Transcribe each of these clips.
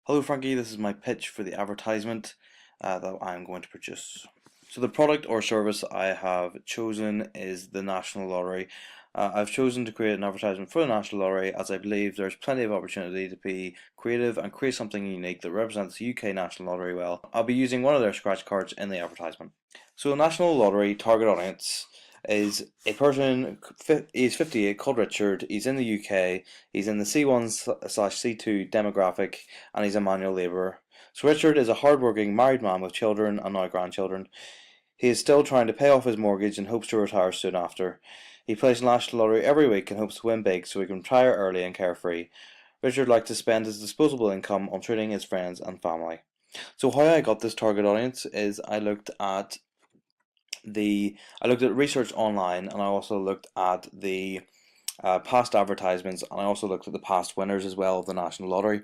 Hello Frankie, this is my pitch for the advertisement that I'm going to produce. So the product or service I have chosen is the National Lottery. I've chosen to create an advertisement for the National Lottery as I believe there's plenty of opportunity to be creative and create something unique that represents the UK National Lottery well. I'll be using one of their scratch cards in the advertisement. So the National Lottery target audience is a person, he's 58, called Richard, he's in the UK, he's in the C1/C2 demographic, and he's a manual labourer. So Richard is a hard-working married man with children and now grandchildren. He is still trying to pay off his mortgage and hopes to retire soon after. He plays National Lottery every week and hopes to win big so he can retire early and carefree. Richard likes to spend his disposable income on treating his friends and family. So how I got this target audience is I looked at research online, and I also looked at the past advertisements, and I also looked at the past winners as well of the National Lottery.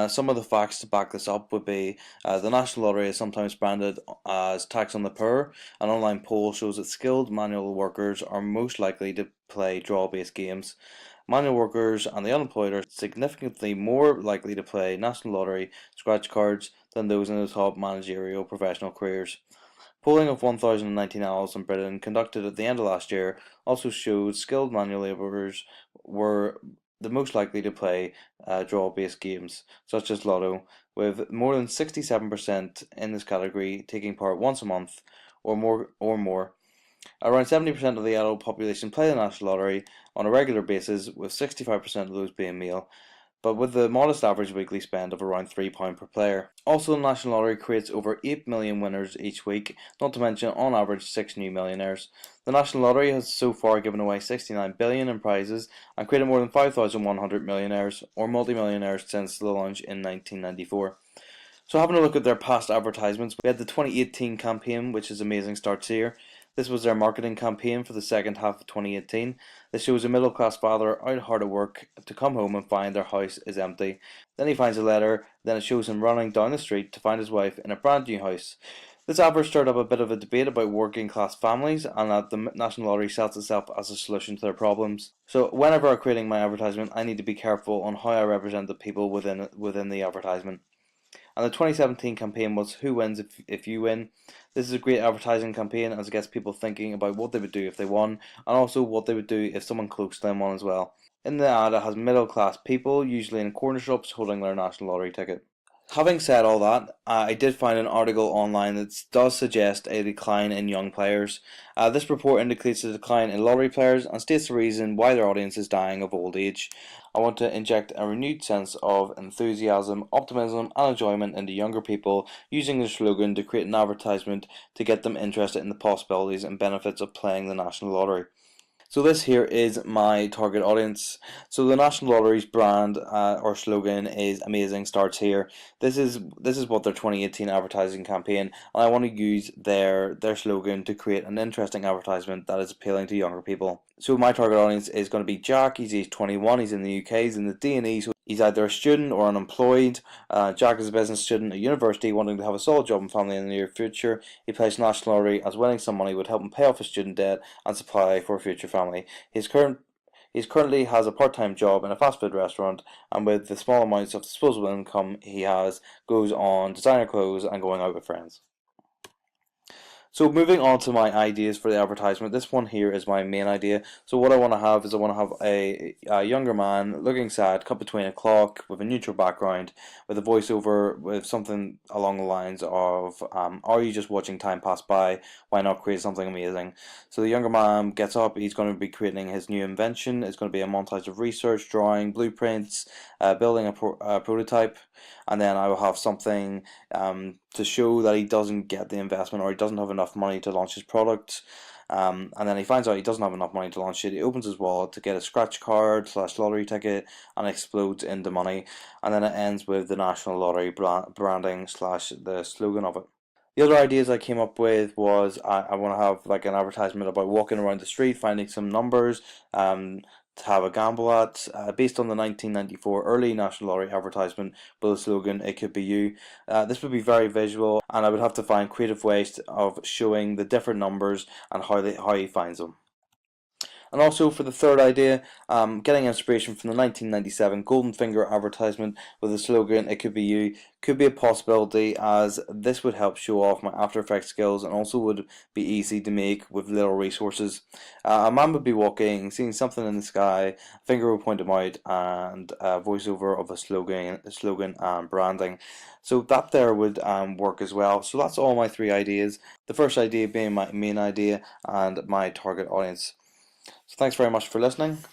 Some of the facts to back this up would be the National Lottery is sometimes branded as tax on the poor. An online poll shows that skilled manual workers are most likely to play draw-based games. Manual workers and the unemployed are significantly more likely to play National Lottery scratch cards than those in the top managerial professional careers. Polling of 1,019 adults in Britain conducted at the end of last year also showed skilled manual labourers were the most likely to play draw-based games, such as Lotto, with more than 67% in this category taking part once a month or more. Around 70% of the adult population play the National Lottery on a regular basis, with 65% of those being male, but with the modest average weekly spend of around £3 per player. Also, the National Lottery creates over 8 million winners each week, not to mention on average 6 new millionaires. The National Lottery has so far given away 69 billion in prizes and created more than 5,100 millionaires or multimillionaires since the launch in 1994. So having a look at their past advertisements, we had the 2018 campaign, which is Amazing Starts Here. This was their marketing campaign for the second half of 2018. This shows a middle class father out hard at work to come home and find their house is empty. Then he finds a letter, then it shows him running down the street to find his wife in a brand new house. This advert stirred up a bit of a debate about working class families and that the National Lottery sets itself as a solution to their problems. So whenever I'm creating my advertisement, I need to be careful on how I represent the people within the advertisement. And the 2017 campaign was Who Wins if You Win. This is a great advertising campaign as it gets people thinking about what they would do if they won, and also what they would do if someone close to them won as well. In the ad, it has middle class people, usually in corner shops, holding their National Lottery ticket. Having said all that, I did find an article online that does suggest a decline in young players. This report indicates a decline in lottery players and states the reason why their audience is dying of old age. I want to inject a renewed sense of enthusiasm, optimism and enjoyment into younger people using the slogan to create an advertisement to get them interested in the possibilities and benefits of playing the National Lottery. So this here is my target audience. So the National Lottery's brand or slogan is Amazing Starts Here. This is what their 2018 advertising campaign, and I want to use their slogan to create an interesting advertisement that is appealing to younger people. So my target audience is going to be Jack. He's age 21. He's in the UK. He's in the D&E. So he's either a student or unemployed. Jack is a business student at university wanting to have a solid job and family in the near future. He plays National Lottery as winning some money would help him pay off his student debt and supply for a future family. He currently has a part-time job in a fast food restaurant, and with the small amounts of disposable income he has, goes on designer clothes and going out with friends. So moving on to my ideas for the advertisement, this one here is my main idea. So what I want to have is I want to have a younger man looking sad, cut between a clock with a neutral background, with a voiceover with something along the lines of, are you just watching time pass by? Why not create something amazing? So the younger man gets up, he's going to be creating his new invention. It's going to be a montage of research, drawing, blueprints, building a prototype, and then I will have something to show that he doesn't get the investment or he doesn't have enough money to launch his product. And then he finds out he doesn't have enough money to launch it. He opens his wallet to get a scratch card / lottery ticket and explodes into money. And then it ends with the National Lottery branding / the slogan of it. The other ideas I came up with was I want to have like an advertisement about walking around the street, finding some numbers, to have a gamble at, based on the 1994 early National Lottery advertisement with the slogan "It could be you." This would be very visual, and I would have to find creative ways of showing the different numbers and how he finds them. And also for the third idea, getting inspiration from the 1997 Golden Finger advertisement with the slogan "It could be you" could be a possibility, as this would help show off my After Effects skills and also would be easy to make with little resources. A man would be walking, seeing something in the sky, a finger would point him out, and a voiceover of a slogan and branding. So that there would work as well. So that's all my three ideas. The first idea being my main idea and my target audience. So thanks very much for listening.